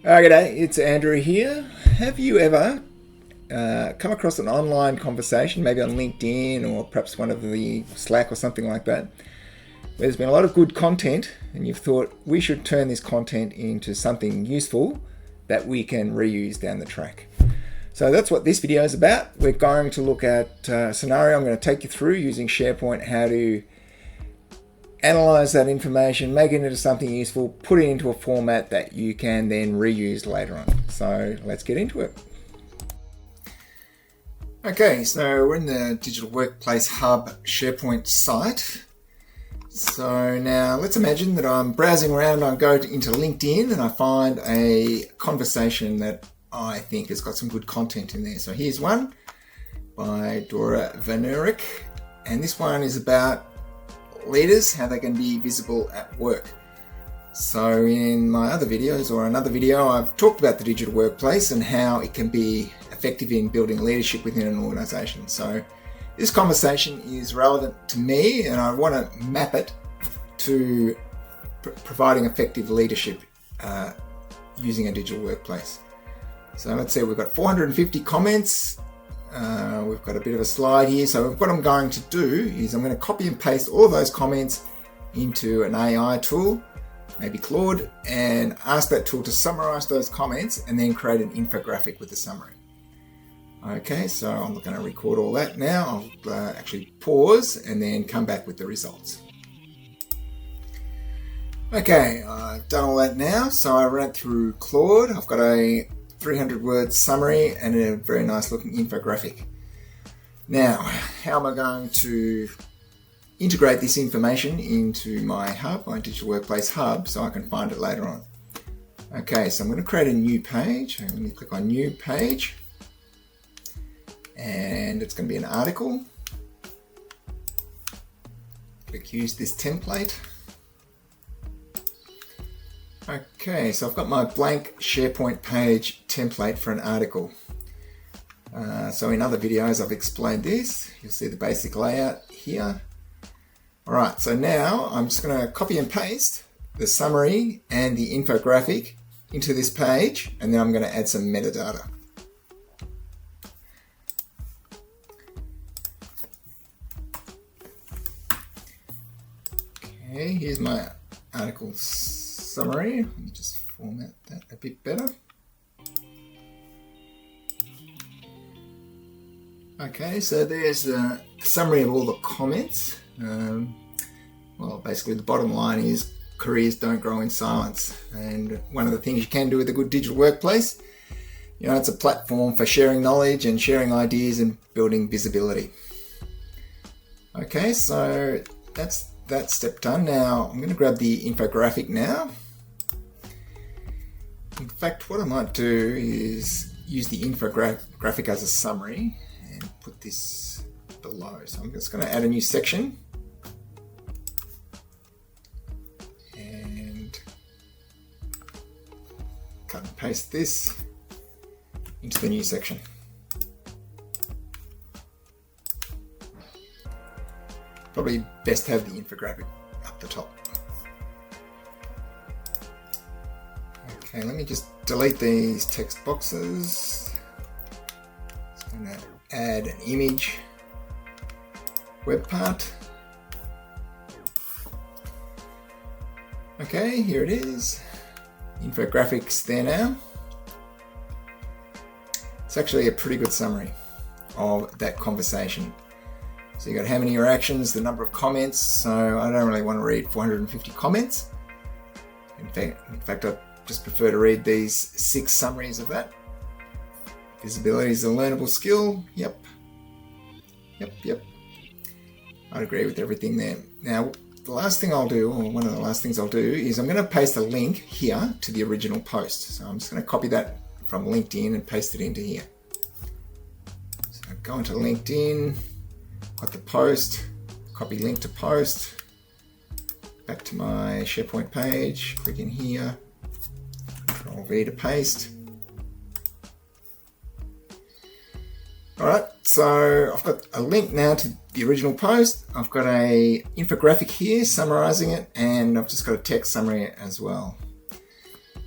G'day, it's Andrew here. Have you ever come across an online conversation, maybe on LinkedIn or perhaps one of the Slack or something like that, where there's been a lot of good content and you've thought we should turn this content into something useful that we can reuse down the track? So that's what this video is about. We're going to look at a scenario I'm going to take you through using SharePoint, how to analyze that information, make it into something useful, put it into a format that you can then reuse later on. So let's get into it. Okay, so we're in the Digital Workplace Hub SharePoint site. So now let's imagine that I'm browsing around, I go into LinkedIn and I find a conversation that I think has got some good content in there. So here's one by Dora Van Uyrik, and this one is about leaders, how they can be visible at work. So in my other videos or another video, I've talked about the digital workplace and how it can be effective in building leadership within an organization. So this conversation is relevant to me and I want to map it to providing effective leadership using a digital workplace. So let's say we've got 450 comments. We've got a bit of a slide here. So what I'm going to do is I'm going to copy and paste all of those comments into an AI tool, maybe Claude, and ask that tool to summarize those comments and then create an infographic with the summary. Okay, so I'm going to record all that now. I'll actually pause and then come back with the results. Okay, I've done all that now. So I ran through Claude. I've got a 300-word summary and a very nice looking infographic. Now, how am I going to integrate this information into my hub, my Digital Workplace Hub, so I can find it later on? Okay, so I'm going to create a new page. Let me click on New Page, and it's going to be an article. Click Use this template. Okay, so I've got my blank SharePoint page template for an article. So in other videos I've explained this. You'll see the basic layout here. Alright, so now I'm just going to copy and paste the summary and the infographic into this page, and then I'm going to add some metadata. Okay, here's my article summary. Let me just format that a bit better. Okay, so there's a summary of all the comments. Well, basically the bottom line is careers don't grow in silence. And one of the things you can do with a good digital workplace, it's a platform for sharing knowledge and sharing ideas and building visibility. Okay, so that's that step done. Now I'm going to grab the infographic now. In fact, what I might do is use the infographic as a summary and put this below. So I'm just going to add a new section and cut and paste this into the new section. Probably best to have the infographic up the top. Okay, let me just delete these text boxes. Just going to add an image web part. Okay, here it is. Infographics there now. It's actually a pretty good summary of that conversation. So you got how many interactions, the number of comments. So I don't really want to read 450 comments. In fact, I just prefer to read these 6 summaries of that. Visibility is a learnable skill. Yep. I'd agree with everything there. Now, the last thing I'll do, or one of the last things I'll do, is I'm going to paste a link here to the original post. So I'm just going to copy that from LinkedIn and paste it into here. So go into LinkedIn, got the post, copy link to post, back to my SharePoint page, click in here, Control V to paste. Alright, so I've got a link now to the original post. I've got a infographic here summarizing it, and I've just got a text summary as well.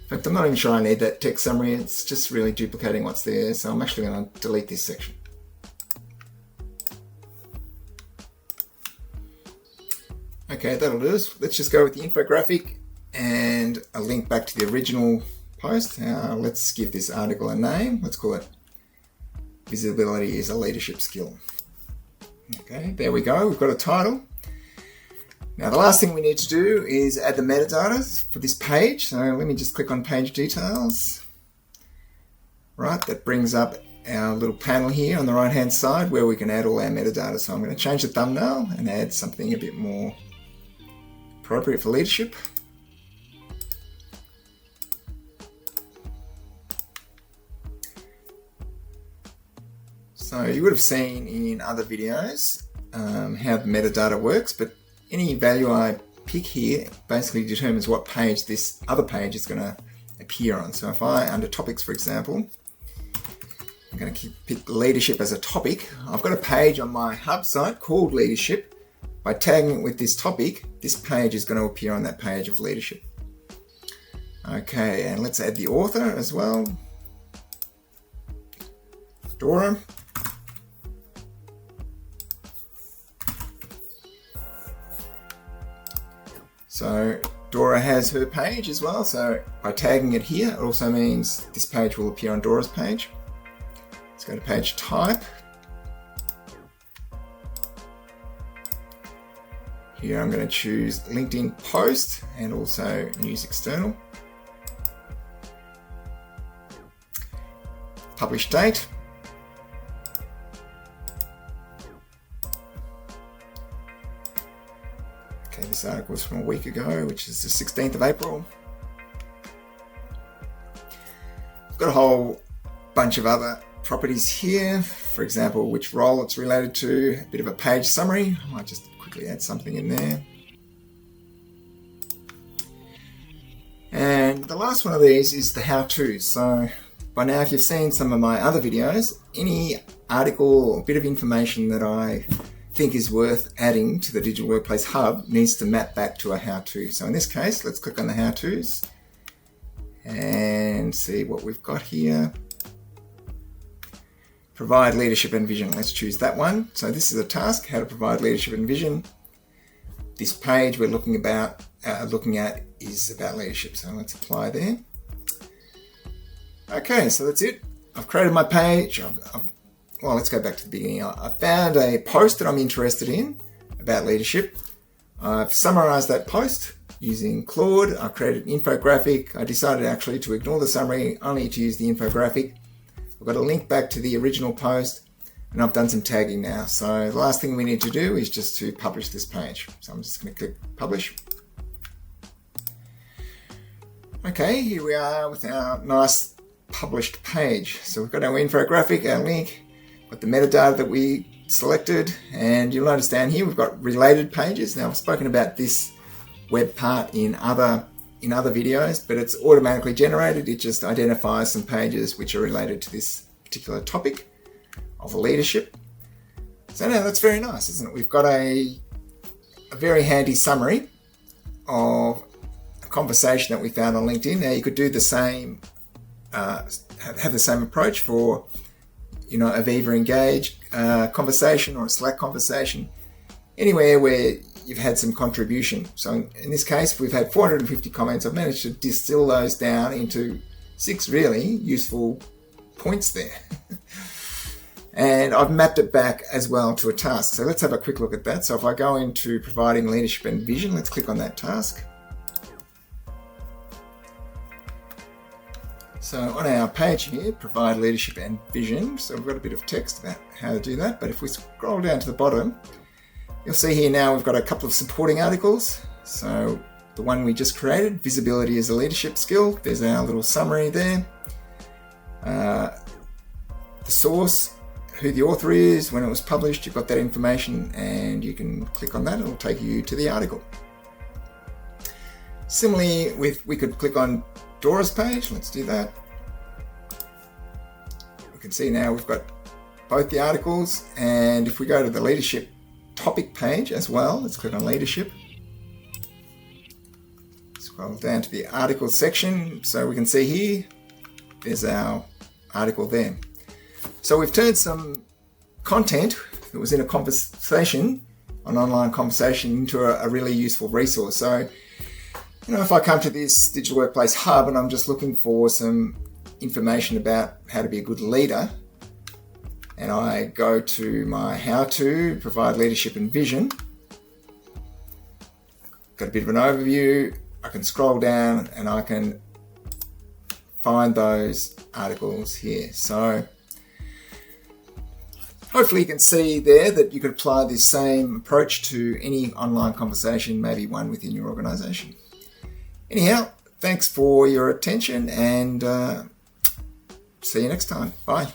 In fact, I'm not even sure I need that text summary. It's just really duplicating what's there. So I'm actually going to delete this section. Okay, that'll do us. Let's just go with the infographic and a link back to the original post. Now let's give this article a name. Let's call it Visibility is a Leadership Skill. Okay, there we go. We've got a title. Now the last thing we need to do is add the metadata for this page. So let me just click on page details. Right, that brings up our little panel here on the right hand side where we can add all our metadata. So I'm going to change the thumbnail and add something a bit more appropriate for leadership. So you would have seen in other videos how the metadata works, but any value I pick here basically determines what page this other page is going to appear on. So if I, under topics for example, I'm going to pick leadership as a topic. I've got a page on my hub site called leadership. By tagging it with this topic, this page is going to appear on that page of leadership. Okay, and let's add the author as well. Dora. So Dora has her page as well, so by tagging it here, it also means this page will appear on Dora's page. Let's go to page type. Here I'm going to choose LinkedIn post and also news external. Publish date. Okay, this article is from a week ago, which is the 16th of April. I've got a whole bunch of other properties here. For example, which role it's related to, a bit of a page summary. I might just quickly add something in there. And the last one of these is the how-to. So by now, if you've seen some of my other videos, any article or bit of information that I think is worth adding to the Digital Workplace Hub needs to map back to a how-to. So in this case, let's click on the how-tos and see what we've got here. Provide leadership and vision. Let's choose that one. So this is a task, how to provide leadership and vision. This page we're looking at is about leadership. So let's apply there. Okay, so that's it. I've created my page. Well, let's go back to the beginning. I found a post that I'm interested in about leadership. I've summarized that post using Claude. I created an infographic. I decided actually to ignore the summary, only to use the infographic. I've got a link back to the original post and I've done some tagging now. So the last thing we need to do is just to publish this page. So I'm just going to click publish. Okay, here we are with our nice published page. So we've got our infographic, our link, got the metadata that we selected, and you'll notice down here we've got related pages. Now I've spoken about this web part in other videos, but it's automatically generated. It just identifies some pages which are related to this particular topic of leadership. So now that's very nice, isn't it? We've got a very handy summary of a conversation that we found on LinkedIn. Now you could do the same, have the same approach for, you know, a Viva Engage conversation or a Slack conversation, anywhere where you've had some contribution. So in this case, we've had 450 comments. I've managed to distill those down into 6 really useful points there. And I've mapped it back as well to a task. So let's have a quick look at that. So if I go into providing leadership and vision, let's click on that task. So on our page here, provide leadership and vision. So we've got a bit of text about how to do that. But if we scroll down to the bottom, you'll see here now we've got a couple of supporting articles. So the one we just created, visibility is a leadership skill. There's our little summary there. The source, who the author is, when it was published, you've got that information and you can click on that. It'll take you to the article. Similarly, we could click on Dora's page. Let's do that. We can see now we've got both the articles, and if we go to the leadership topic page as well, let's click on leadership. Scroll down to the article section so we can see here, there's our article there. So we've turned some content that was in a conversation, an online conversation, into a really useful resource. So, if I come to this Digital Workplace Hub and I'm just looking for some information about how to be a good leader, and I go to my how to provide leadership and vision, got a bit of an overview, I can scroll down and I can find those articles here. So hopefully you can see there that you could apply this same approach to any online conversation, maybe one within your organisation. Anyhow, thanks for your attention and see you next time. Bye.